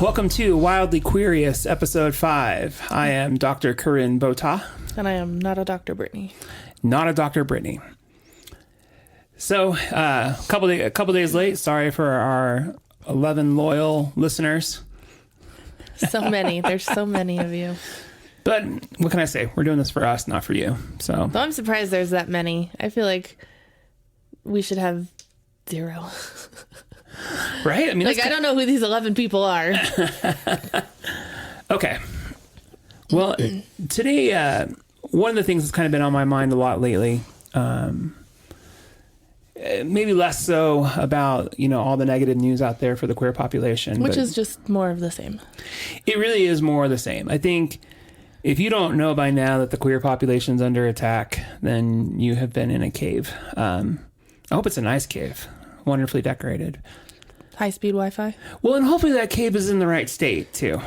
Welcome to Wildly Queerious, Episode 5. I am Dr. Corinne Bota. And I am not a Dr. Brittany. Not a Dr. Brittany. So, a couple days late. Sorry for our 11 loyal listeners. So many. There's so many of you. But what can I say? We're doing this for us, not for you. So I'm surprised there's that many. I feel like we should have 0. Right? I mean, I don't know who these 11 people are. Okay. Well, today, one of the things that's kind of been on my mind a lot lately, maybe less so about, all the negative news out there for the queer population. Which is just more of the same. It really is more of the same. I think if you don't know by now that the queer population's under attack, then you have been in a cave. I hope it's a nice cave, wonderfully decorated. High-speed Wi-Fi? Well, and hopefully that cave is in the right state, too.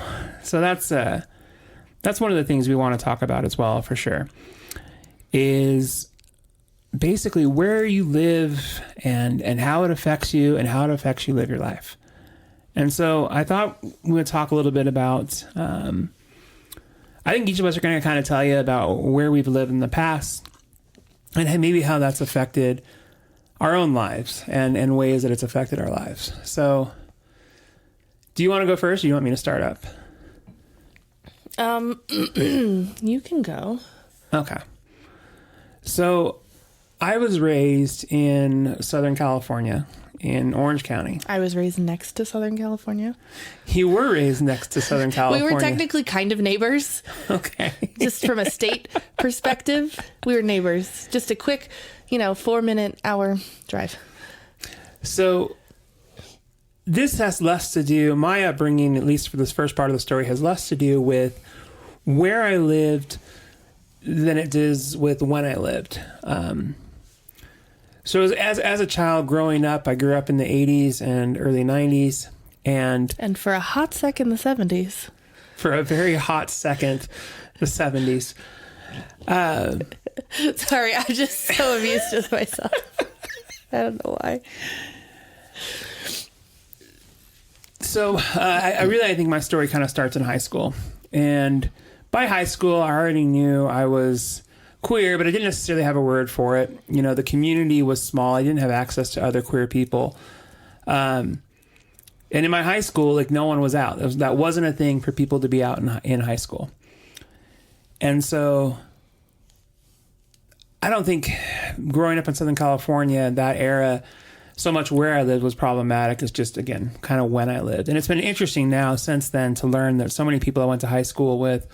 So that's one of the things we want to talk about as well, for sure, is basically where you live and how it affects you and how it affects you live your life. And so I thought we would talk a little bit about, I think each of us are going to kind of tell you about where we've lived in the past and maybe how that's affected our own lives and ways that it's affected our lives. So do you want to go first or do you want me to start up? You can go. Okay. So I was raised in Southern California, in Orange County. I was raised next to Southern California. You were raised next to Southern California. We were technically kind of neighbors. Okay. Just from a state perspective, we were neighbors. Just a quick, 4-minute, hour drive. So this has less to do, my upbringing, at least for this first part of the story, has less to do with where I lived than it does with when I lived. So as a child growing up, I grew up in the 80s and early 90s. And for a hot second, the 70s. For a very hot second, the 70s. Sorry, I'm just so amused with myself. I don't know why. So I think my story kind of starts in high school. And by high school, I already knew I was queer, but I didn't necessarily have a word for it. The community was small. I didn't have access to other queer people. And in my high school, no one was out. That wasn't a thing for people to be out in high school. And so I don't think growing up in Southern California, that era, so much where I lived was problematic. It's just, again, kind of when I lived. And it's been interesting now since then to learn that so many people I went to high school with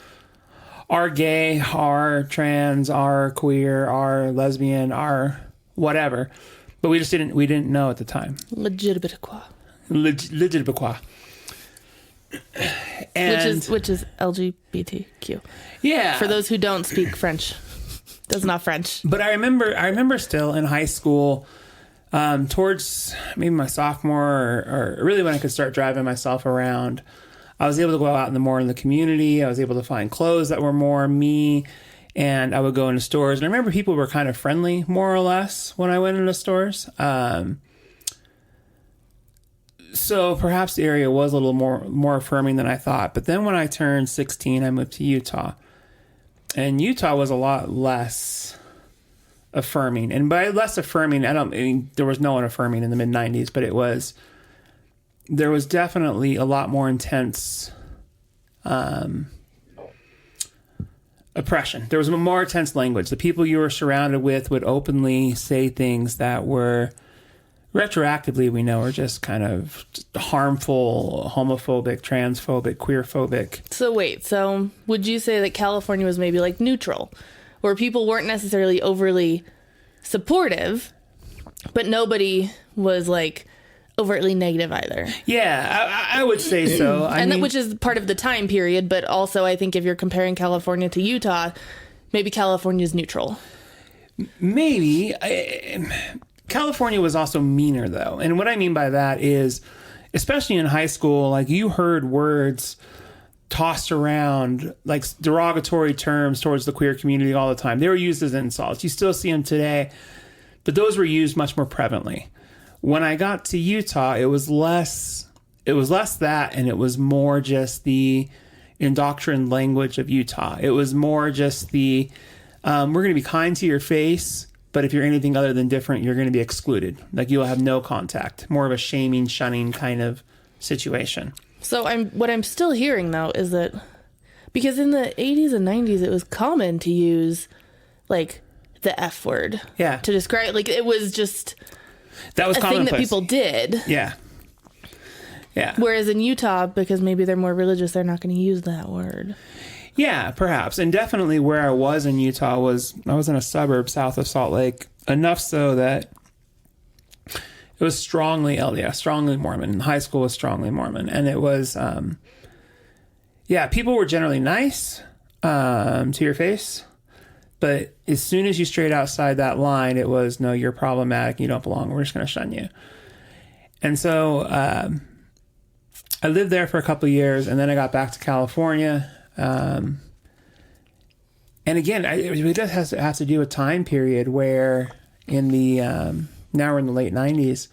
are gay, are trans, are queer, are lesbian, are whatever. But we didn't know at the time. Legitibiquois. And which is LGBTQ. Yeah. For those who don't speak French. That's not French. But I remember still in high school, towards maybe my sophomore or really when I could start driving myself around, I was able to go out in the community. I was able to find clothes that were more me, and I would go into stores. And I remember people were kind of friendly, more or less, when I went into stores. So perhaps the area was a little more affirming than I thought. But then when I turned 16, I moved to Utah. And Utah was a lot less affirming. And by less affirming, there was no one affirming in the mid-90s, but there was definitely a lot more intense oppression. There was a more intense language. The people you were surrounded with would openly say things that were retroactively, we know, are just kind of harmful, homophobic, transphobic, queerphobic. So wait, would you say that California was maybe neutral, where people weren't necessarily overly supportive, but nobody was overtly negative either? Yeah, I would say so. Which is part of the time period, but also I think if you're comparing California to Utah, maybe California is neutral. Maybe. California was also meaner, though. And what I mean by that is, especially in high school, you heard words tossed around, derogatory terms towards the queer community all the time. They were used as insults. You still see them today, but those were used much more prevalently. When I got to Utah, it was less it was less that, and it was more just the indoctrined language of Utah. It was more just the, we're going to be kind to your face, but if you're anything other than different, you're going to be excluded. Like, you'll have no contact. More of a shaming, shunning kind of situation. So what I'm still hearing, though, is that because in the 80s and 90s, it was common to use, like, the F word. Yeah. To describe, like, it was just that was a thing that people did. Yeah. Yeah. Whereas in Utah, because maybe they're more religious, they're not going to use that word. Yeah, perhaps. And definitely where I was in Utah I was in a suburb south of Salt Lake, enough so that it was strongly LDS, strongly Mormon. And high school was strongly Mormon. And it was, people were generally nice to your face. But as soon as you strayed outside that line, it was, no, you're problematic. You don't belong. We're just going to shun you. And so I lived there for a couple of years, and then I got back to California. And again, it does have to do with time period where in the, now we're in the late 90s,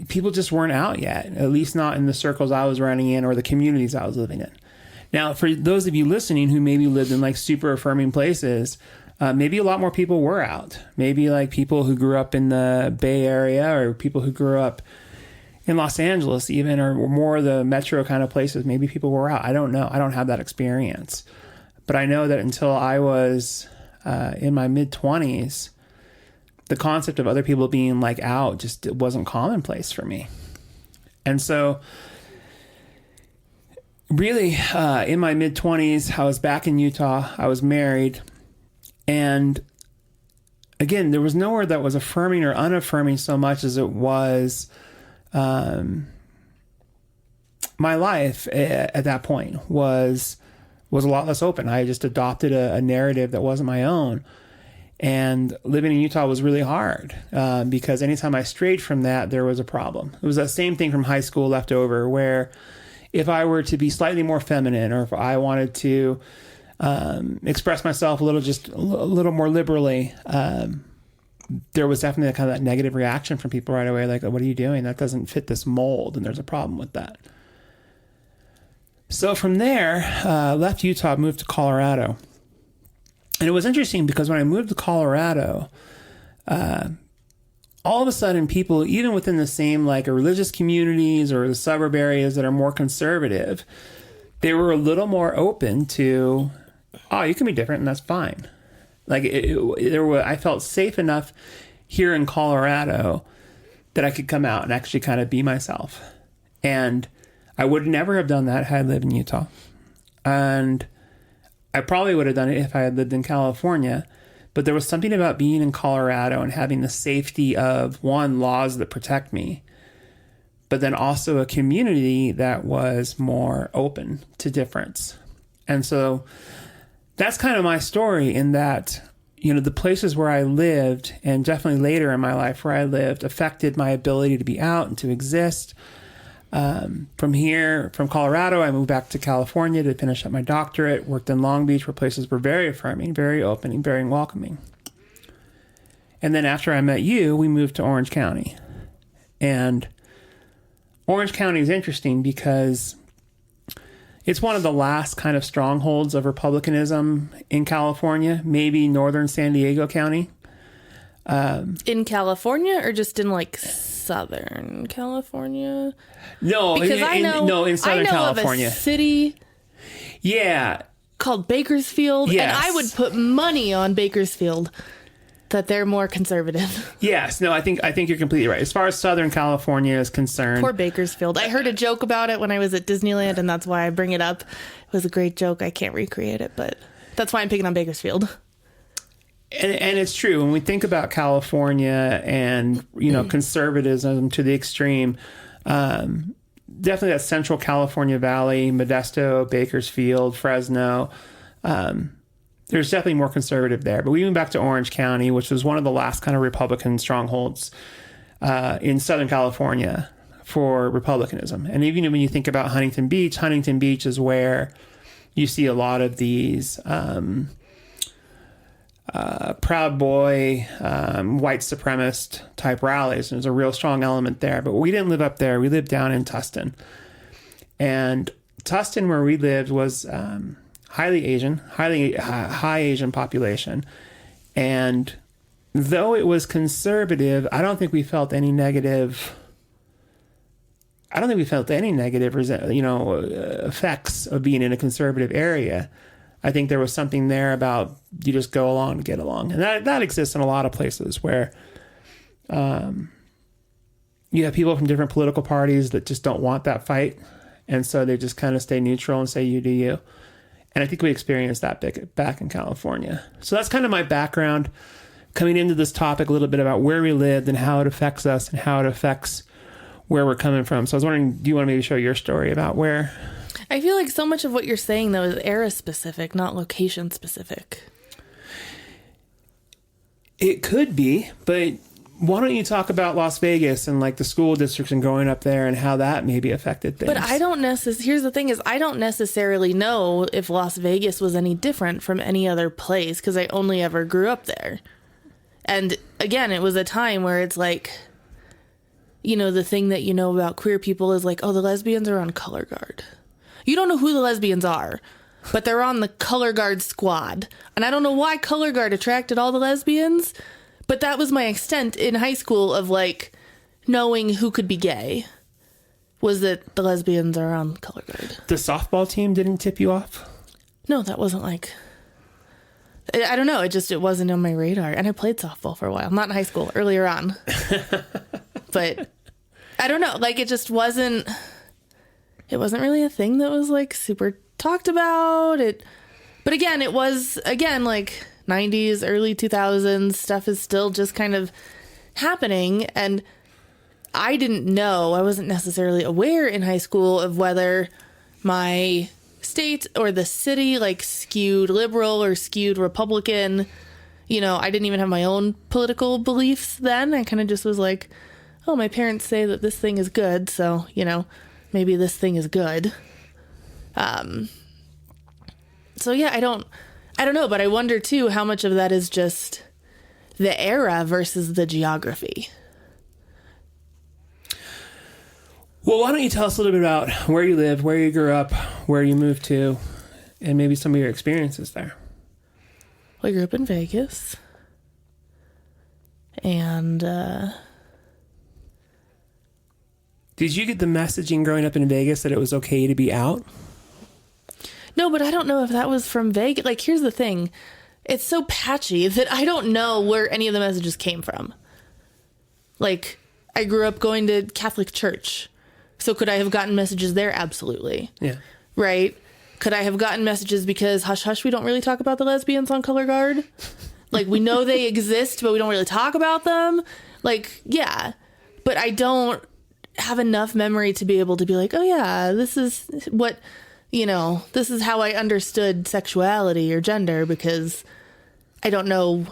people just weren't out yet, at least not in the circles I was running in or the communities I was living in. Now, for those of you listening who maybe lived in like super affirming places, maybe a lot more people were out. Maybe like people who grew up in the Bay Area or people who grew up in Los Angeles even, or more of the metro kind of places, maybe people were out. I don't know. I don't have that experience. But I know that until I was in my mid-20s, the concept of other people being like out just wasn't commonplace for me. And so really in my mid-20s, I was back in Utah. I was married. And again, there was nowhere that was affirming or unaffirming so much as it was my life at that point was a lot less open. I just adopted a narrative that wasn't my own. And living in Utah was really hard because anytime I strayed from that, there was a problem. It was that same thing from high school left over, where if I were to be slightly more feminine, or if I wanted to express myself a little more liberally, there was definitely kind of that negative reaction from people right away. Like, what are you doing? That doesn't fit this mold. And there's a problem with that. So from there, left Utah, moved to Colorado. And it was interesting because when I moved to Colorado, all of a sudden people, even within the same like religious communities or the suburb areas that are more conservative, they were a little more open to, oh, you can be different and that's fine. Like I felt safe enough here in Colorado that I could come out and actually kind of be myself. And I would never have done that had I lived in Utah. And I probably would have done it if I had lived in California. But there was something about being in Colorado and having the safety of, one, laws that protect me, but then also a community that was more open to difference. And so that's kind of my story, in that, you know, the places where I lived, and definitely later in my life where I lived, affected my ability to be out and to exist. From Colorado, I moved back to California to finish up my doctorate, worked in Long Beach, where places were very affirming, very opening, very welcoming. And then after I met you, we moved to Orange County. And Orange County is interesting because it's one of the last kind of strongholds of republicanism in California, maybe northern San Diego County. In California, or just in like Southern California? No, because in Southern California. Of a city, called Bakersfield, yes. And I would put money on Bakersfield that they're more conservative. Yes, no, I think you're completely right. As far as Southern California is concerned, poor Bakersfield. I heard a joke about it when I was at Disneyland, and that's why I bring it up. It was a great joke. I can't recreate it, but that's why I'm picking on Bakersfield. And it's true. When we think about California and, you know, conservatism to the extreme, definitely that Central California Valley, Modesto, Bakersfield, Fresno, there's definitely more conservative there. But we went back to Orange County, which was one of the last kind of Republican strongholds in Southern California for Republicanism. And even when you think about Huntington Beach is where you see a lot of these Proud Boy, white supremacist type rallies. There's a real strong element there. But we didn't live up there. We lived down in Tustin. And Tustin, where we lived, was highly Asian, high Asian population. And though it was conservative, I don't think we felt any negative effects of being in a conservative area. I think there was something there about you just go along to get along. And that exists in a lot of places where you have people from different political parties that just don't want that fight. And so they just kind of stay neutral and say, you do you. And I think we experienced that back in California. So that's kind of my background coming into this topic, a little bit about where we lived and how it affects us and how it affects where we're coming from. So I was wondering, do you want to maybe show your story about where? I feel like so much of what you're saying, though, is era specific, not location specific. It could be, but why don't you talk about Las Vegas and like the school districts and growing up there and how that maybe affected things? But I don't here's the thing is I don't necessarily know if Las Vegas was any different from any other place because I only ever grew up there. And again, it was a time where it's like, the thing that you know about queer people is like, oh, the lesbians are on color guard. You don't know who the lesbians are, but they're on the color guard squad. And I don't know why color guard attracted all the lesbians, but that was my extent in high school of like knowing who could be gay, was that the lesbians are on color guard. The softball team didn't tip you off? No, that wasn't like, I don't know. It wasn't on my radar. And I played softball for a while, not in high school, earlier on. But I don't know. Like, it just wasn't really a thing that was like super talked about. But again, it was, like 90s, early 2000s stuff is still just kind of happening. And I didn't know, I wasn't necessarily aware in high school of whether my state or the city like skewed liberal or skewed Republican. I didn't even have my own political beliefs then. I kind of just was like, oh, my parents say that this thing is good, so, maybe this thing is good. So yeah, I don't know, but I wonder too how much of that is just the era versus the geography. Well, why don't you tell us a little bit about where you live, where you grew up, where you moved to, and maybe some of your experiences there. Well, I grew up in Vegas. And, did you get the messaging growing up in Vegas that it was okay to be out? No, but I don't know if that was from Vegas. Like, here's the thing. It's so patchy that I don't know where any of the messages came from. Like, I grew up going to Catholic church. So could I have gotten messages there? Absolutely. Yeah. Right? Could I have gotten messages because, hush, hush, we don't really talk about the lesbians on color guard? Like, we know they exist, but we don't really talk about them? Like, yeah. But I don't have enough memory to be able to be like, oh yeah, this is what, this is how I understood sexuality or gender, because I don't know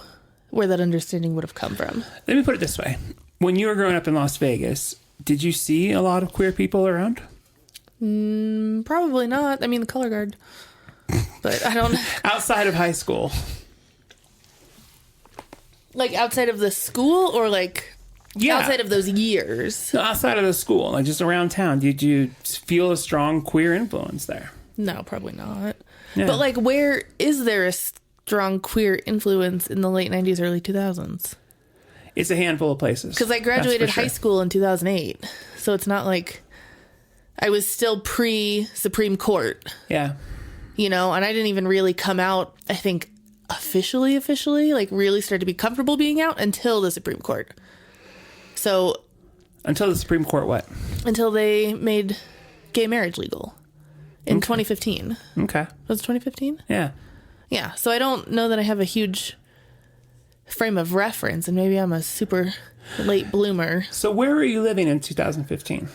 where that understanding would have come from. Let me put it this way. When you were growing up in Las Vegas, did you see a lot of queer people around? Probably not. I mean, the color guard. But I don't... Outside of high school. Like outside of the school or like... Yeah. Outside of those years. No, outside of the school, like just around town. Did you feel a strong queer influence there? No, probably not. Yeah. But like, where is there a strong queer influence in the late 90s, early 2000s? It's a handful of places. Because I graduated high school in 2008. So it's not like I was still pre-Supreme Court. Yeah. And I didn't even really come out, I think, officially, like really started to be comfortable being out until the Supreme Court. So until the Supreme Court, what? Until they made gay marriage legal in 2015. Okay. Was it 2015? Yeah. Yeah. So I don't know that I have a huge frame of reference, and maybe I'm a super late bloomer. So where were you living in 2015?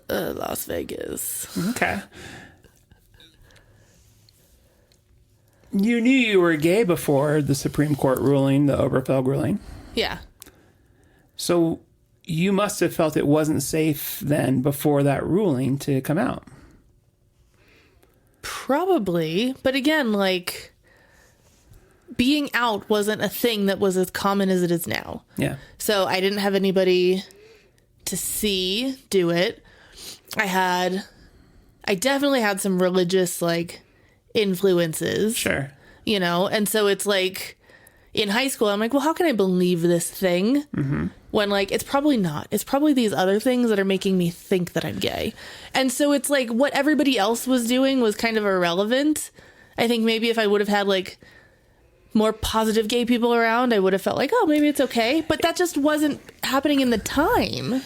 Las Vegas. Okay. You knew you were gay before the Supreme Court ruling, the Obergefell ruling. Yeah. So you must have felt it wasn't safe then before that ruling to come out. Probably. But again, like, being out wasn't a thing that was as common as it is now. Yeah. So I didn't have anybody to see do it. I definitely had some religious like influences. Sure. You know, and so it's like in high school, I'm like, well, how can I believe this thing when like it's probably not? It's probably these other things that are making me think that I'm gay. And so it's like what everybody else was doing was kind of irrelevant. I think maybe if I would have had like more positive gay people around, I would have felt like, oh, maybe it's okay. But that just wasn't happening in the time.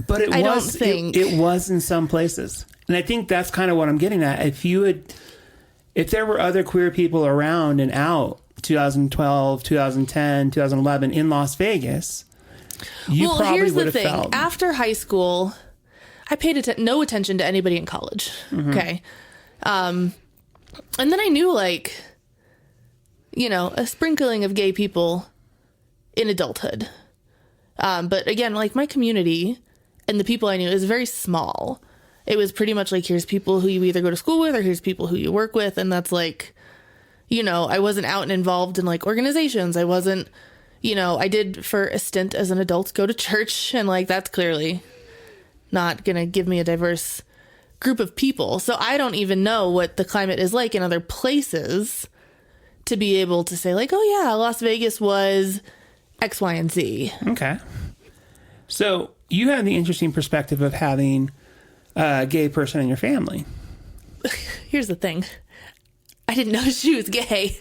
But I don't think. It was in some places. And I think that's kind of what I'm getting at. If there were other queer people around and out 2012, 2010, 2011 in Las Vegas, you probably would have felt. After high school, I paid no attention to anybody in college. Okay. And then I knew like, you know, a sprinkling of gay people in adulthood. But again, like my community and the people I knew is very small. It was pretty much like, here's people who you either go to school with or here's people who you work with. And that's like, you know, I wasn't out and involved in like organizations. I wasn't, you know, I did for a stint as an adult go to church, and like that's clearly not going to give me a diverse group of people. So I don't even know what the climate is like in other places to be able to say like, oh yeah, Las Vegas was X, Y, and Z. Okay. So you have the interesting perspective of having a gay person in your family. Here's the thing. I didn't know she was gay.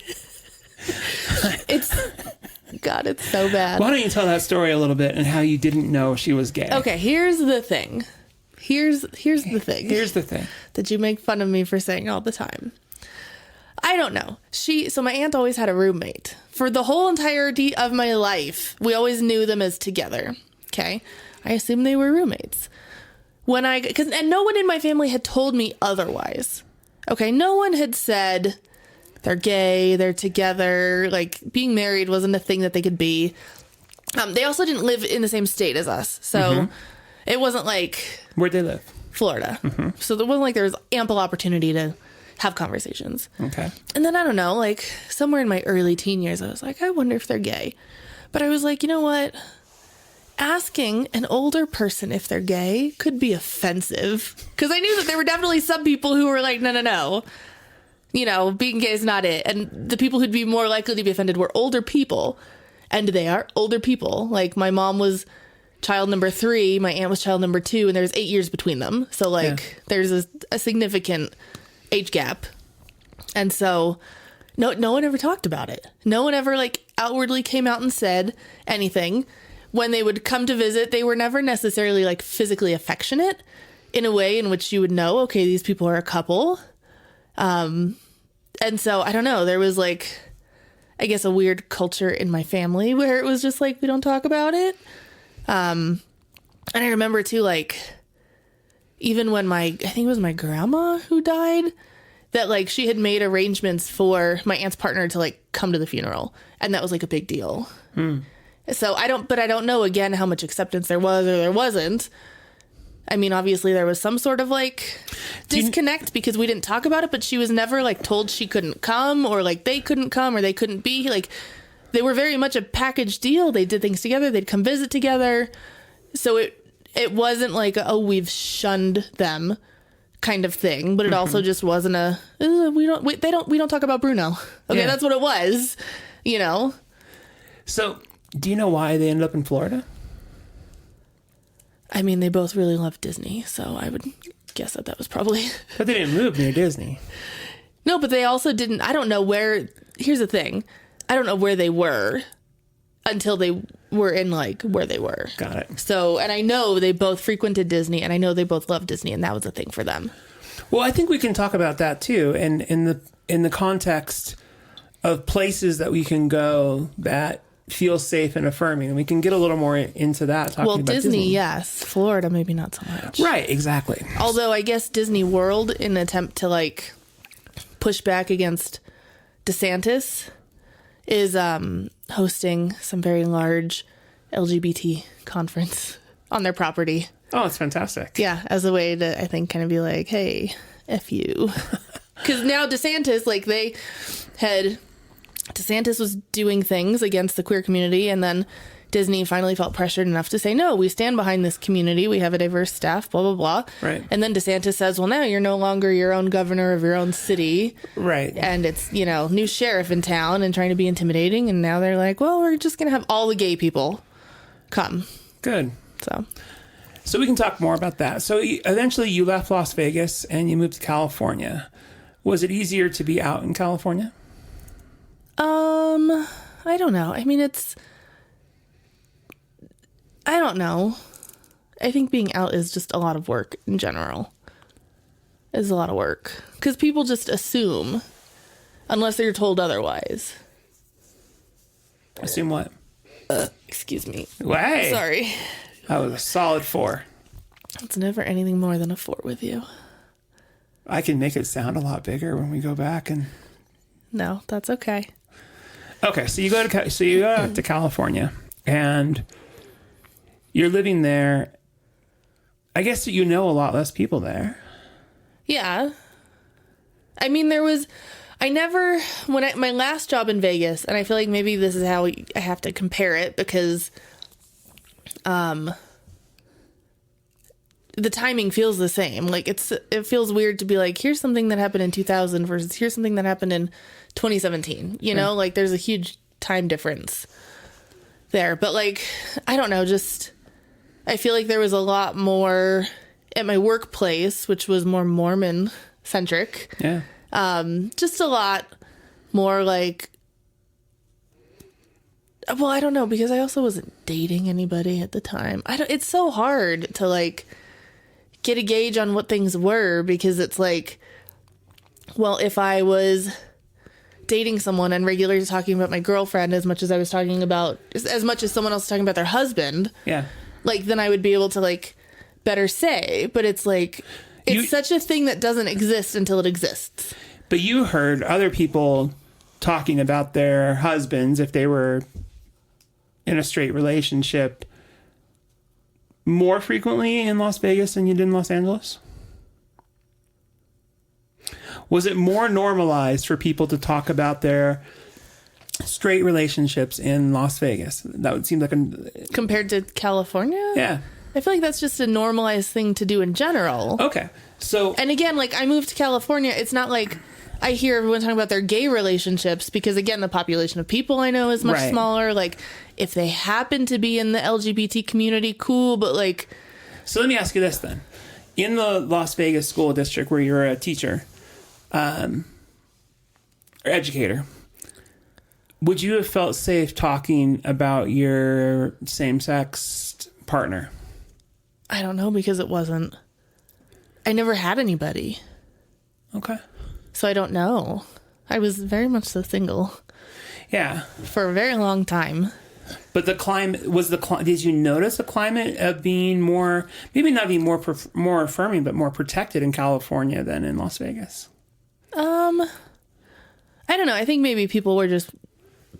It's so bad. Why don't you tell that story a little bit and how you didn't know she was gay? Okay, here's the thing. Here's the thing. Here's the thing. That you make fun of me for saying all the time. I don't know. So my aunt always had a roommate. For the whole entirety of my life, we always knew them as together. Okay? I assumed they were roommates. And no one in my family had told me otherwise. Okay, no one had said they're gay, they're together, like being married wasn't a thing that they could be. They also didn't live in the same state as us, so it wasn't like... Where'd they live? Florida. So it wasn't like there was ample opportunity to have conversations. Okay. And then, I don't know, like somewhere in my early teen years, I was like, I wonder if they're gay. But I was like, you know what? Asking an older person if they're gay could be offensive, because I knew that there were definitely some people who were like, no, you know, being gay is not it. And the people who'd be more likely to be offended were older people, and they are older people. Like my mom was child number 3, my aunt was child number 2, and there's 8 years between them. So like there's a significant age gap. And so no one ever talked about it. No one ever like outwardly came out and said anything. When they would come to visit, they were never necessarily like physically affectionate in a way in which you would know, okay, these people are a couple. And so I don't know, there was like, I guess a weird culture in my family where it was just like, we don't talk about it. And I remember too, like, even when I think it was my grandma who died, that like she had made arrangements for my aunt's partner to like come to the funeral. And that was like a big deal. So I don't know again how much acceptance there was or there wasn't. I mean, obviously there was some sort of like disconnect because we didn't talk about it, but she was never like told she couldn't come or like they couldn't come or they couldn't be. Like they were very much a package deal. They did things together. They'd come visit together. So it wasn't like, oh, we've shunned them kind of thing, but it also just wasn't we don't talk about Bruno. Okay. That's what it was, you know? So do you know why they ended up in Florida? I mean, they both really love Disney, so I would guess that was probably... But they didn't move near Disney. No, but they also didn't... I don't know where... Here's the thing. I don't know where they were until they were in, like, where they were. Got it. So, and I know they both frequented Disney, and I know they both loved Disney, and that was a thing for them. Well, I think we can talk about that, too, and in the context of places that we can go that feel safe and affirming, and we can get a little more into that. Talking about Disney, yes. Florida, maybe not so much. Right, exactly. Although I guess Disney World, in an attempt to like push back against DeSantis, is hosting some very large LGBT conference on their property. Oh, it's fantastic. Yeah, as a way to, I think, kind of be like, hey, F you. Because now DeSantis, like, they had DeSantis was doing things against the queer community, and then Disney finally felt pressured enough to say, no, we stand behind this community. We have a diverse staff, blah, blah, blah. Right. And then DeSantis says, well, now you're no longer your own governor of your own city. Right. And it's, new sheriff in town and trying to be intimidating. And now they're like, well, we're just going to have all the gay people come. Good. So we can talk more about that. So eventually you left Las Vegas and you moved to California. Was it easier to be out in California? I don't know. I mean, I don't know. I think being out is just a lot of work in general. It's a lot of work. Because people just assume, unless they're told otherwise. Assume what? Excuse me. Hey. Sorry. That was a solid 4. It's never anything more than a 4 with you. I can make it sound a lot bigger when we go back and... No, that's okay. Okay, so you go out to California, and you're living there. I guess you know a lot less people there. Yeah. I mean, my last job in Vegas, and I feel like maybe this is how I have to compare it, because the timing feels the same. Like, it feels weird to be like, here's something that happened in 2000 versus here's something that happened in 2017. You know, like, there's a huge time difference there. But, like, I don't know, just I feel like there was a lot more at my workplace, which was more Mormon centric. Yeah. Just a lot more like, well, I don't know, because I also wasn't dating anybody at the time. It's so hard to like get a gauge on what things were, because it's like, well, if I was dating someone and regularly talking about my girlfriend as much as I was talking about, as much as someone else was talking about their husband, yeah, like, then I would be able to like better say. But it's like, it's such a thing that doesn't exist until it exists. But you heard other people talking about their husbands, if they were in a straight relationship, more frequently in Las Vegas than you did in Los Angeles? Was it more normalized for people to talk about their straight relationships in Las Vegas? That would seem like compared to California? Yeah. I feel like that's just a normalized thing to do in general. Okay. So, and again, like, I moved to California. It's not like I hear everyone talking about their gay relationships, because again, the population of people I know is much smaller. Like, if they happen to be in the LGBT community, cool. But like, so let me ask you this then: in the Las Vegas school district where you're a teacher, or educator, would you have felt safe talking about your same-sex partner? I don't know, because I never had anybody. Okay. So I don't know. I was very much so single. Yeah. For a very long time. But the climate did you notice a climate of being more, maybe not being more affirming, but more protected in California than in Las Vegas? I don't know. I think maybe people were just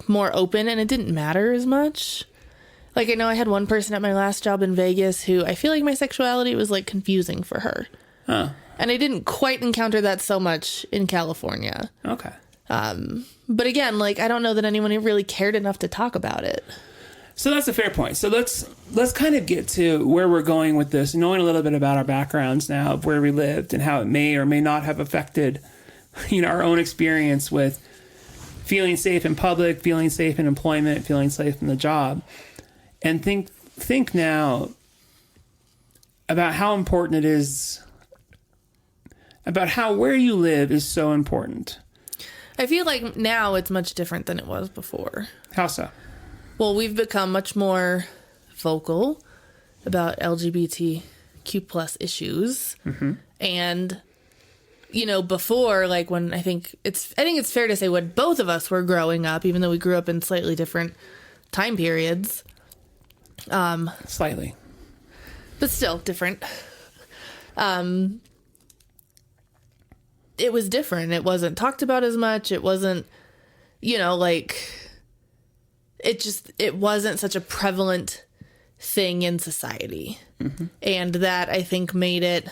more open and it didn't matter as much. Like, I know I had one person at my last job in Vegas who I feel like my sexuality was like confusing for her. Huh. And I didn't quite encounter that so much in California. Okay. But again, like, I don't know that anyone really cared enough to talk about it. So that's a fair point. So let's kind of get to where we're going with this, knowing a little bit about our backgrounds now, of where we lived and how it may or may not have affected, our own experience with feeling safe in public, feeling safe in employment, feeling safe in the job. And think now about how important it is, about how where you live is so important. I feel like now it's much different than it was before. How so? Well, we've become much more vocal about LGBTQ plus issues. Mm-hmm. And, before, like, when I think it's fair to say when both of us were growing up, even though we grew up in slightly different time periods. Slightly. But still different. It was different. It wasn't talked about as much. It wasn't, it wasn't such a prevalent thing in society. Mm-hmm. And that, I think, made it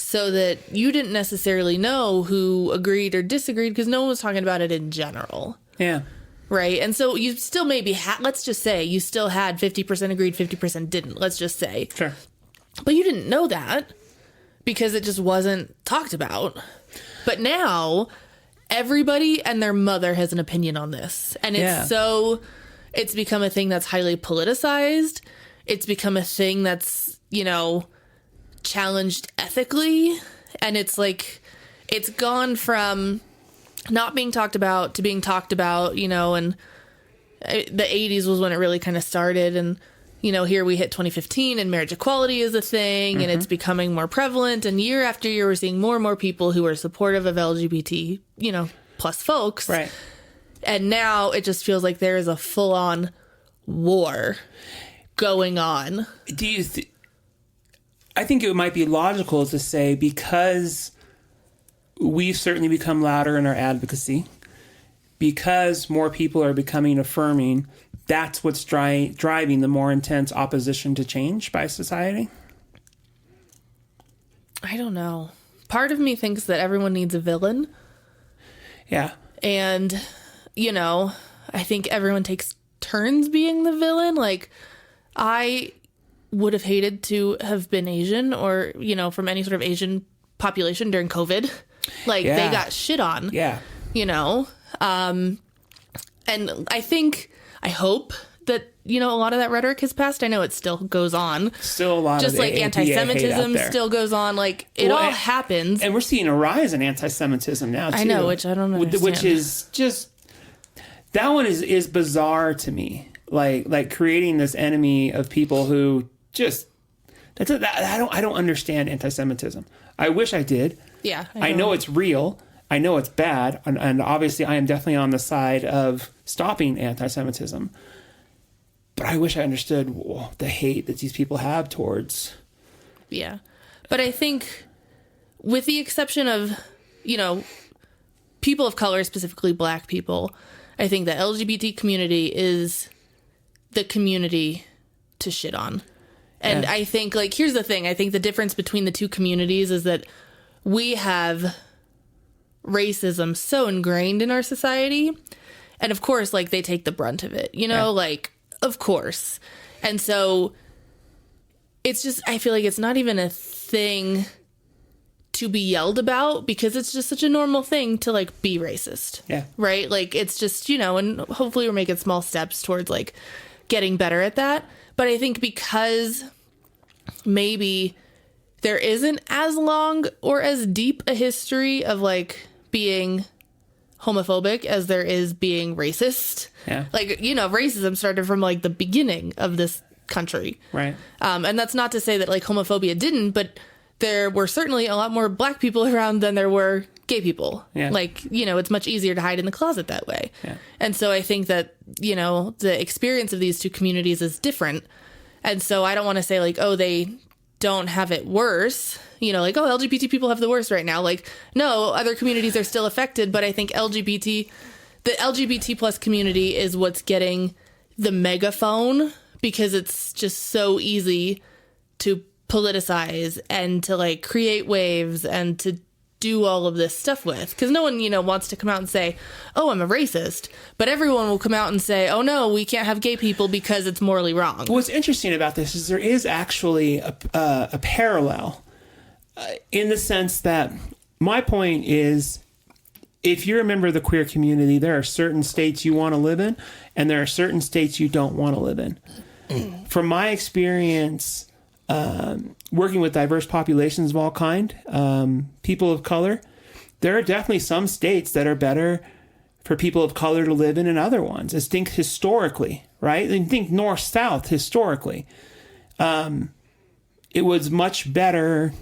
so that you didn't necessarily know who agreed or disagreed because no one was talking about it in general. Yeah. Right. And so you still maybe let's just say you still had 50% agreed, 50% didn't. Let's just say. Sure. But you didn't know that because it just wasn't talked about. But now everybody and their mother has an opinion on this. And it's become a thing that's highly politicized. It's become a thing that's, challenged ethically. And it's like, it's gone from not being talked about to being talked about, and the 80s was when it really kind of started. And, here we hit 2015 and marriage equality is a thing and it's becoming more prevalent. And year after year, we're seeing more and more people who are supportive of LGBT, plus folks. Right. And now it just feels like there is a full on war going on. Do you I think it might be logical to say, because we've certainly become louder in our advocacy, because more people are becoming affirming, that's what's driving the more intense opposition to change by society? I don't know. Part of me thinks that everyone needs a villain. Yeah. And, I think everyone takes turns being the villain. Like, I would have hated to have been Asian or, from any sort of Asian population during COVID. Like, they got shit on. Yeah. And I hope that, a lot of that rhetoric has passed. I know it still goes on. Still a lot just of like anti-Semitism still goes on. Like, it all happens. And we're seeing a rise in anti-Semitism now, too. I know, which I don't understand. Which is just, that one is bizarre to me. Like creating this enemy of people who just, I don't understand anti-Semitism. I wish I did. Yeah. I know it's real. I know it's bad. And obviously I am definitely on the side of stopping anti-Semitism. But I wish I understood the hate that these people have towards. Yeah. But I think with the exception of, people of color, specifically Black people, I think the LGBT community is the community to shit on. And I think, here's the thing. I think the difference between the two communities is that we have racism so ingrained in our society. And of course, they take the brunt of it, of course. And so it's just, I feel like it's not even a thing to be yelled about because it's just such a normal thing to be racist. Yeah. Right. It's just, and hopefully we're making small steps towards getting better at that. But I think because maybe there isn't as long or as deep a history of being homophobic as there is being racist. Yeah. Racism started from the beginning of this country. Right. And that's not to say that homophobia didn't, but there were certainly a lot more Black people around than there were gay people. Yeah. It's much easier to hide in the closet that way. Yeah. And so I think that, the experience of these two communities is different. And so I don't want to say oh, they don't have it worse, oh, LGBT people have the worst right now. No, other communities are still affected, but I think the LGBT plus community is what's getting the megaphone because it's just so easy to politicize and to create waves and to do all of this stuff with, because no one wants to come out and say, oh, I'm a racist, but everyone will come out and say, oh no, we can't have gay people because it's morally wrong. What's interesting about this is there is actually a parallel in the sense that my point is, if you're a member of the queer community, there are certain states you want to live in and there are certain states you don't want to live in. From my experience, working with diverse populations of all kind, people of color, there are definitely some states that are better for people of color to live in and other ones. Let's think historically, right? And think north-south historically. It was much better.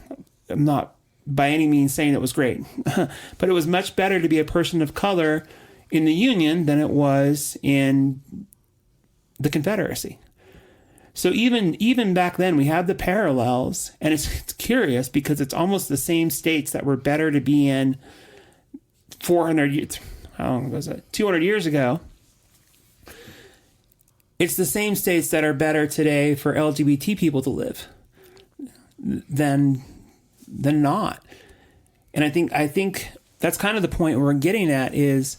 I'm not by any means saying it was great, but it was much better to be a person of color in the Union than it was in the Confederacy. So even back then, we have the parallels, and it's curious because it's almost the same states that were better to be in 400 years, how long was it? 200 years ago. It's the same states that are better today for LGBT people to live than than not. And I think that's kind of the point we're getting at is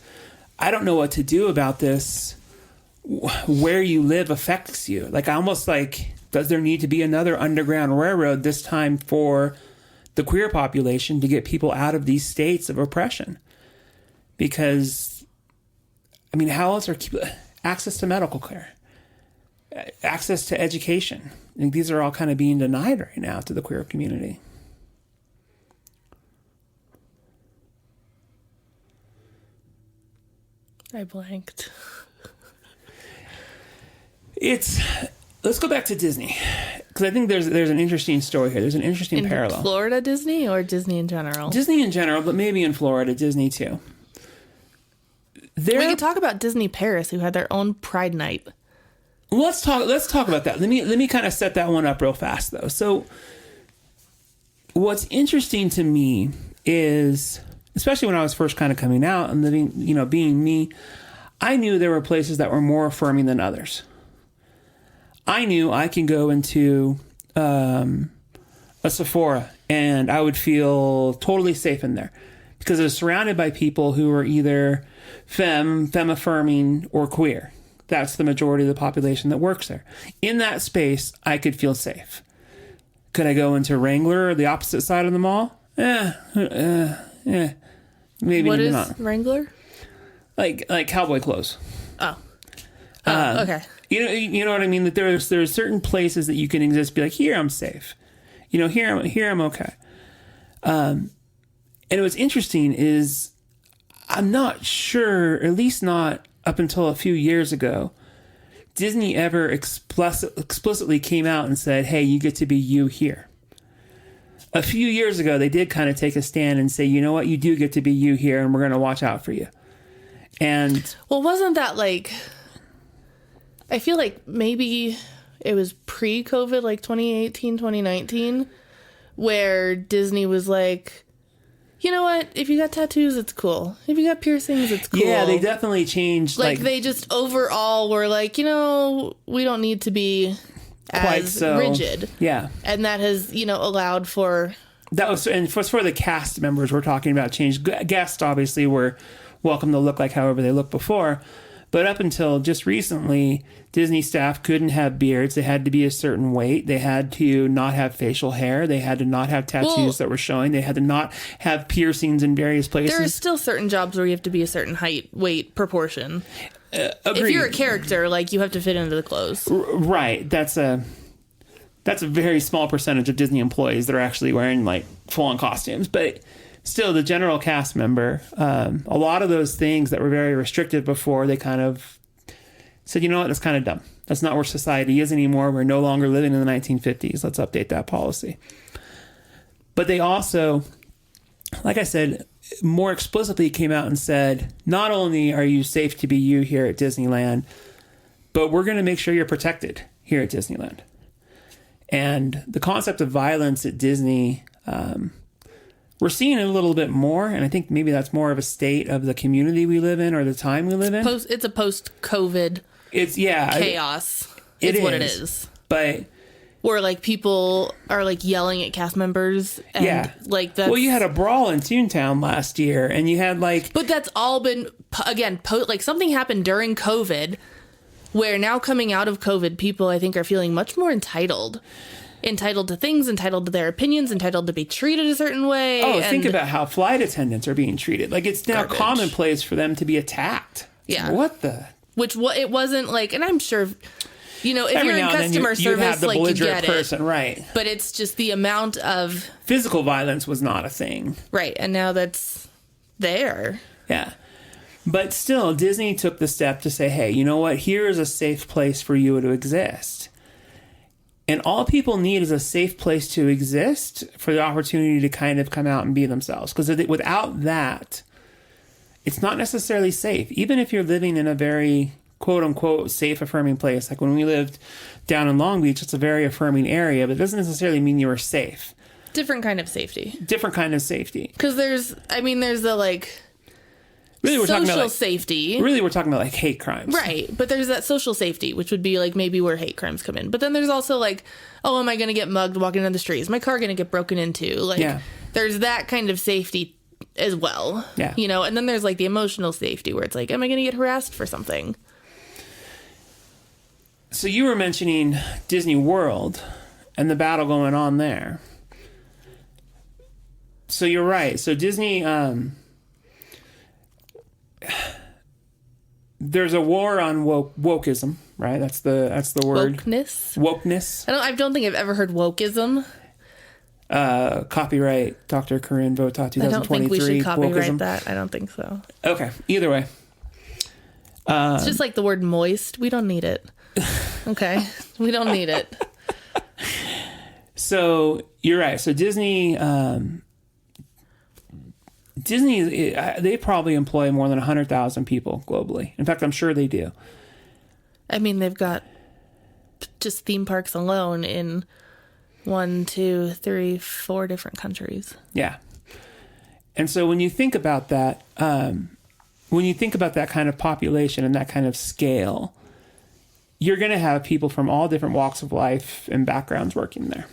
I don't know what to do about this. Where you live affects you. Like almost like, does there need to be another underground railroad this time for the queer population to get people out of these states of oppression? Because, I mean, how else are access to medical care, access to education? I think these are all kind of being denied right now to the queer community. I blanked. Let's go back to Disney, because I think there's an interesting story here. There's an interesting parallel. Florida Disney or Disney in general? Disney in general, but maybe in Florida Disney too. We could talk about Disney Paris, who had their own Pride Night. Well, let's talk about that. Let me kind of set that one up real fast though. So, what's interesting to me is, especially when I was first kind of coming out and living, being me, I knew there were places that were more affirming than others. I knew I can go into a Sephora and I would feel totally safe in there because I was surrounded by people who were either femme affirming, or queer. That's the majority of the population that works there. In that space, I could feel safe. Could I go into Wrangler, the opposite side of the mall? Maybe what is not. Wrangler? Like cowboy clothes. Oh, okay. You know what I mean? That there's certain places that you can exist, be like, here I'm safe. Here I'm okay. And what's interesting is I'm not sure, at least not up until a few years ago, Disney ever explicitly came out and said, hey, you get to be you here. A few years ago, they did kind of take a stand and say, you know what, you do get to be you here, and we're going to watch out for you. And well, wasn't that like, I feel like maybe it was pre-COVID, like 2018, 2019, where Disney was like, you know what, if you got tattoos, it's cool. If you got piercings, it's cool. Yeah, they definitely changed. Like they just overall were like, we don't need to be as rigid. Yeah. And that has, allowed for... That was, and for the cast members we're talking about change. Guests obviously were welcome to look like however they looked before. But up until just recently, Disney staff couldn't have beards. They had to be a certain weight. They had to not have facial hair. They had to not have tattoos that were showing. They had to not have piercings in various places. There are still certain jobs where you have to be a certain height, weight, proportion. Agreed. If you're a character, you have to fit into the clothes. Right. That's a very small percentage of Disney employees that are actually wearing full-on costumes. But still, the general cast member, a lot of those things that were very restrictive before, they kind of said, you know what, that's kind of dumb. That's not where society is anymore. We're no longer living in the 1950s. Let's update that policy. But they also, like I said, more explicitly came out and said, not only are you safe to be you here at Disneyland, but we're going to make sure you're protected here at Disneyland. And the concept of violence at Disney, we're seeing it a little bit more, and I think maybe that's more of a state of the community we live in or the time we live in. It's a post-COVID chaos. It's what it is. But where people are yelling at cast members, and that's... Well, you had a brawl in Toontown last year, and you had But that's all been something happened during COVID, where now coming out of COVID, people I think are feeling much more entitled to things, entitled to their opinions, entitled to be treated a certain way. Oh, think about how flight attendants are being treated. It's now commonplace for them to be attacked. Yeah. What the? It wasn't and I'm sure, if you're in customer service, have the you get person, right? But it's just the amount of... Physical violence was not a thing. Right, and now that's there. Yeah. But still, Disney took the step to say, hey, you know what? Here is a safe place for you to exist. And all people need is a safe place to exist for the opportunity to kind of come out and be themselves. Because without that, it's not necessarily safe. Even if you're living in a very quote-unquote safe, affirming place. Like when we lived down in Long Beach, it's a very affirming area, but it doesn't necessarily mean you were safe. Different kind of safety. Different kind of safety. Because there's the Really, we're talking about social like, safety. Really, we're talking about like hate crimes. Right. But there's that social safety, which would be like maybe where hate crimes come in. But then there's also like, oh, am I going to get mugged walking down the street? Is my car going to get broken into? Like, there's that kind of safety as well. Yeah. You know, and then there's like the emotional safety where it's like, am I going to get harassed for something? So you were mentioning Disney World and the battle going on there. So you're right. So Disney, there's a war on wokeism, right? That's the word. Wokeness. I don't think I've ever heard wokeism. Copyright Dr. Corinne Vota 2023. I don't think we should copyright wokeism. that. I don't think so. Okay. Either way. It's just like the word moist. We don't need it. Okay. We don't need it. So you're right. So Disney, they probably employ more than 100,000 people globally. In fact, I'm sure they do. I mean, they've got just theme parks alone in 1, 2, 3, 4 different countries. Yeah. And so when you think about that, kind of population and that kind of scale, you're going to have people from all different walks of life and backgrounds working there.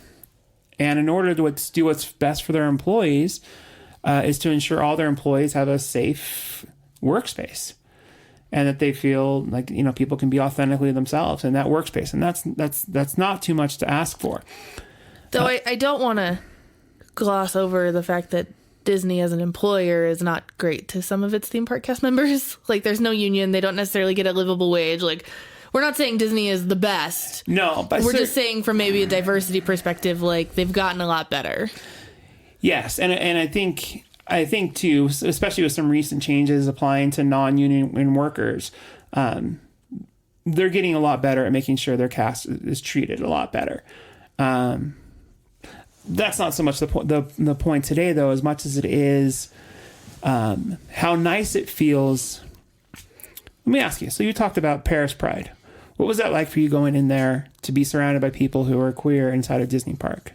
And in order to do what's best for their employees, is to ensure all their employees have a safe workspace and that they feel like, you know, people can be authentically themselves in that workspace. And that's not too much to ask for. Though I don't want to gloss over the fact that Disney as an employer is not great to some of its theme park cast members. Like, there's no union. They don't necessarily get a livable wage. Like, we're not saying Disney is the best. No, but we're just saying from maybe a diversity perspective, like, they've gotten a lot better. Yes, and I think too, especially with some recent changes applying to non-union workers, they're getting a lot better at making sure their cast is treated a lot better. That's not so much the point today, though, as much as it is how nice it feels. Let me ask you. So you talked about Paris Pride. What was that like for you going in there to be surrounded by people who are queer inside a Disney park?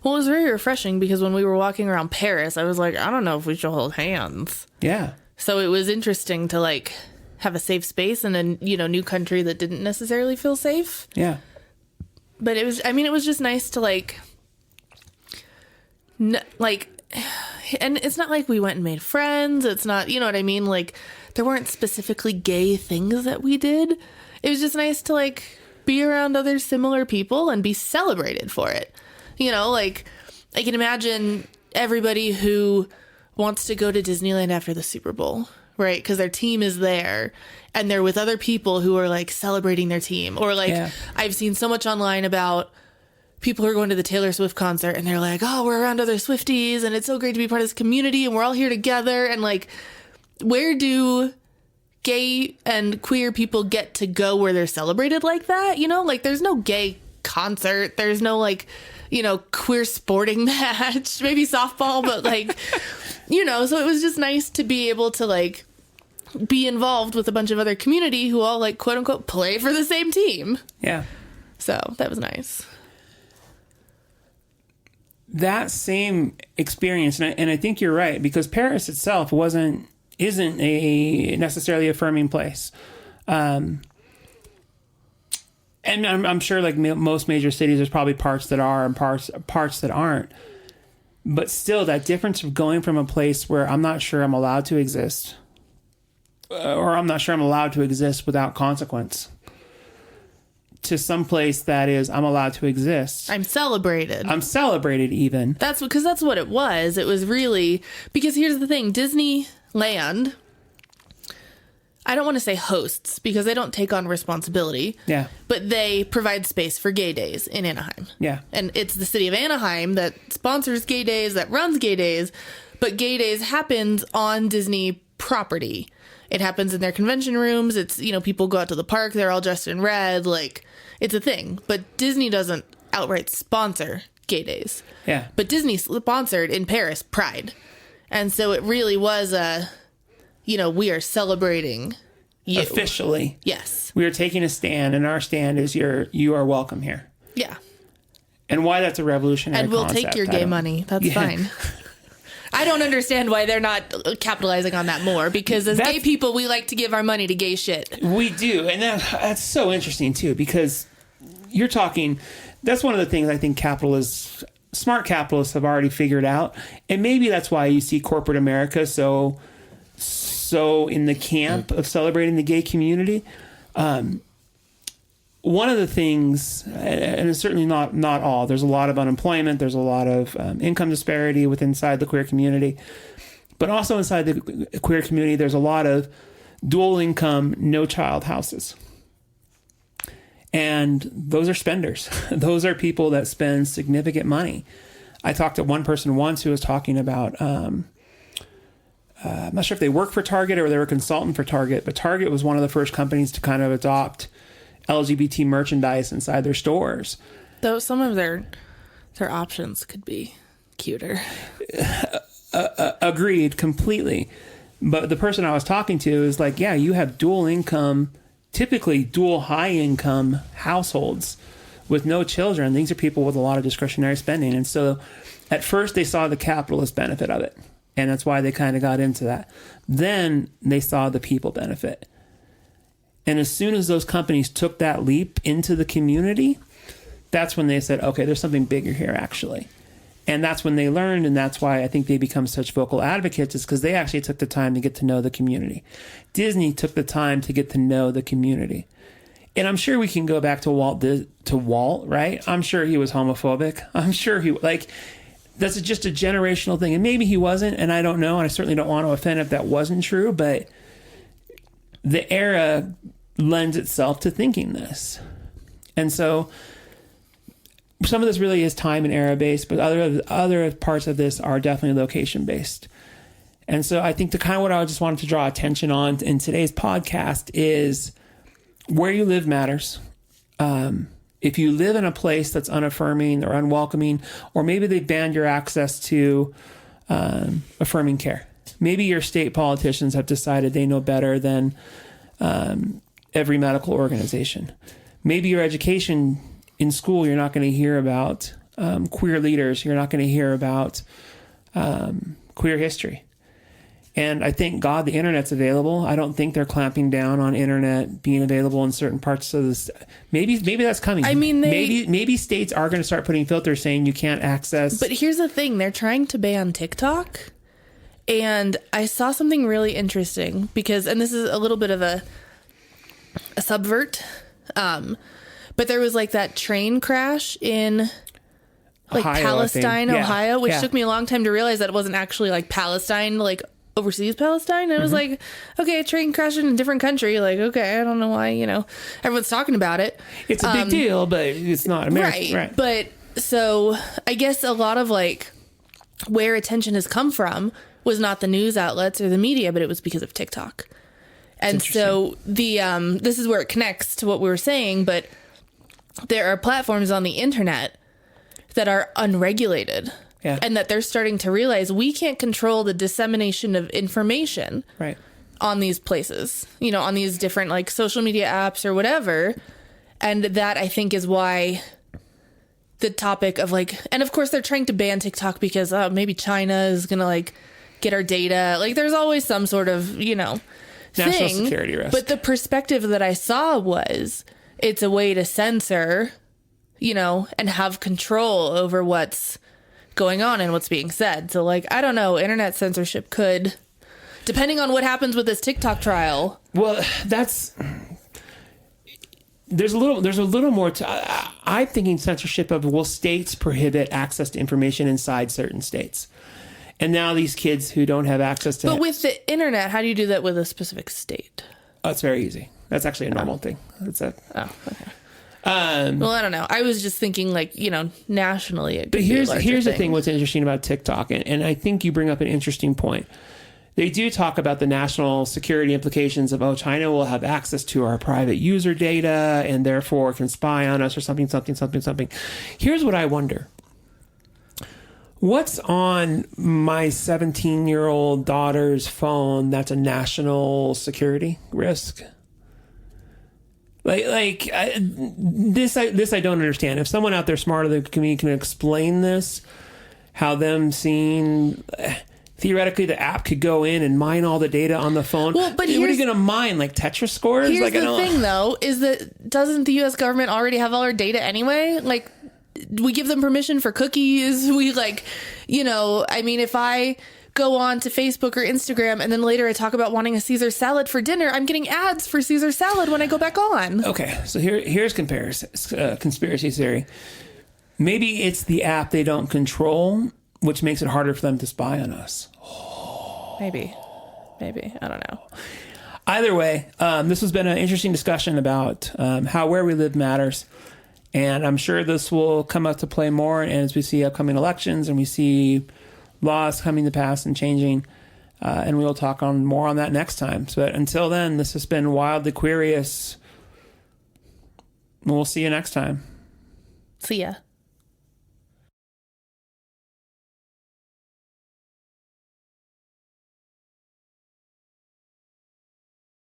Well, it was very refreshing because when we were walking around Paris, I was like, I don't know if we should hold hands. Yeah. So it was interesting to like have a safe space in a, you know, new country that didn't necessarily feel safe. Yeah. But it was just nice to like, and it's not like we went and made friends. It's not, you know what I mean? Like, there weren't specifically gay things that we did. It was just nice to like be around other similar people and be celebrated for it. You know, like, I can imagine everybody who wants to go to Disneyland after the Super Bowl, right? Because their team is there and they're with other people who are like celebrating their team. Or like, I've seen so much online about people who are going to the Taylor Swift concert and they're like, oh, we're around other Swifties and it's so great to be part of this community and we're all here together. And like, where do gay and queer people get to go where they're celebrated like that? You know, like, there's no gay concert. There's no like, you know, queer sporting match, maybe softball, but like, you know, so it was just nice to be able to like be involved with a bunch of other community who all like, quote unquote, play for the same team. Yeah. So that was nice. That same experience, and I think you're right, because Paris itself isn't a necessarily affirming place. And I'm sure, like most major cities, there's probably parts that are and parts that aren't. But still, that difference of going from a place where I'm not sure I'm allowed to exist, or I'm not sure I'm allowed to exist without consequence, to some place that is, I'm allowed to exist. I'm celebrated even. That's because that's what it was. It was really, because here's the thing, Disneyland, I don't want to say hosts because they don't take on responsibility. Yeah. But they provide space for gay days in Anaheim. Yeah. And it's the city of Anaheim that sponsors gay days, that runs gay days. But gay days happens on Disney property. It happens in their convention rooms. It's, you know, people go out to the park. They're all dressed in red. Like, it's a thing. But Disney doesn't outright sponsor gay days. Yeah. But Disney sponsored in Paris Pride. And so it really was a, you know, we are celebrating you. Officially. Yes. We are taking a stand, and our stand is you are welcome here. Yeah. And why that's a revolutionary And we'll concept, take your gay money. That's fine. I don't understand why they're not capitalizing on that more, because as gay people, we like to give our money to gay shit. We do. And that's so interesting, too, because you're talking, that's one of the things I think smart capitalists have already figured out. And maybe that's why you see corporate America so in the camp of celebrating the gay community. One of the things, and it's certainly not all, there's a lot of unemployment, there's a lot of income disparity inside the queer community, but also inside the queer community, there's a lot of dual income, no child houses. And those are spenders. Those are people that spend significant money. I talked to one person once who was talking about, I'm not sure if they work for Target or they were a consultant for Target, but Target was one of the first companies to kind of adopt LGBT merchandise inside their stores. Though some of their options could be cuter. Agreed completely. But the person I was talking to is like, yeah, you have dual income, typically dual high income households with no children. These are people with a lot of discretionary spending. And so at first they saw the capitalist benefit of it. And that's why they kind of got into that. Then they saw the people benefit. And as soon as those companies took that leap into the community, that's when they said, okay, there's something bigger here, actually. And that's when they learned, and that's why I think they become such vocal advocates, is because they actually took the time to get to know the community. Disney took the time to get to know the community. And I'm sure we can go back to Walt, right? I'm sure he was homophobic. I'm sure that's just a generational thing. And maybe he wasn't, and I don't know, and I certainly don't want to offend if that wasn't true, but the era lends itself to thinking this. And so some of this really is time and era based, but other parts of this are definitely location based. And so I think the kind of what I just wanted to draw attention on in today's podcast is where you live matters. If you live in a place that's unaffirming or unwelcoming, or maybe they banned your access to affirming care. Maybe your state politicians have decided they know better than every medical organization. Maybe your education in school, you're not going to hear about queer leaders. You're not going to hear about queer history. And I thank God the internet's available. I don't think they're clamping down on internet being available in certain parts of this. Maybe that's coming. I mean, maybe states are going to start putting filters saying you can't access. But here's the thing: they're trying to ban TikTok, and I saw something really interesting and this is a little bit of a subvert, but there was like that train crash in Ohio, Palestine, Ohio, which Yeah. took me a long time to realize that it wasn't actually like Palestine, like overseas Palestine. And it was like, okay, a train crashed in a different country. Like, okay, I don't know why, everyone's talking about it. It's a big deal, but it's not American. Right. But so I guess a lot of like where attention has come from was not the news outlets or the media, but it was because of TikTok. And so this is where it connects to what we were saying, but there are platforms on the internet that are unregulated. Yeah. And that they're starting to realize we can't control the dissemination of information Right. on these places, on these different like social media apps or whatever. And that I think is why the topic of like, and of course they're trying to ban TikTok because maybe China is going to like get our data. Like there's always some sort of, national security risk. But the perspective that I saw was it's a way to censor, and have control over what's going on and what's being said. So like, I don't know, internet censorship could, depending on what happens with this TikTok trial. Well, there's a little more to, I'm thinking censorship of, will states prohibit access to information inside certain states? And now these kids who don't have access to... But with the internet, how do you do that with a specific state? Oh, it's very easy. That's actually a normal thing. Okay. Well, I don't know. I was just thinking like, nationally. It could be a larger here's the thing. thing what's interesting about TikTok, and I think you bring up an interesting point. They do talk about the national security implications of, China will have access to our private user data and therefore can spy on us or something. Here's what I wonder. What's on my 17-year-old daughter's phone that's a national security risk? This I don't understand. If someone out there smarter than me can explain this, how them seeing theoretically the app could go in and mine all the data on the phone. Well, but what are you going to mine? Like Tetris scores? Here's Like, the thing, though, is that doesn't the U.S. government already have all our data anyway? Like, we give them permission for cookies. We if I go on to Facebook or Instagram and then later I talk about wanting a Caesar salad for dinner, I'm getting ads for Caesar salad when I go back on. Okay, so here's conspiracy theory. Maybe it's the app they don't control, which makes it harder for them to spy on us. Maybe. I don't know. Either way, this has been an interesting discussion about how where we live matters. And I'm sure this will come up to play more as we see upcoming elections and we see laws coming to pass and changing. And we will talk more on that next time. But until then, this has been Wildly Curious. We'll see you next time. See ya.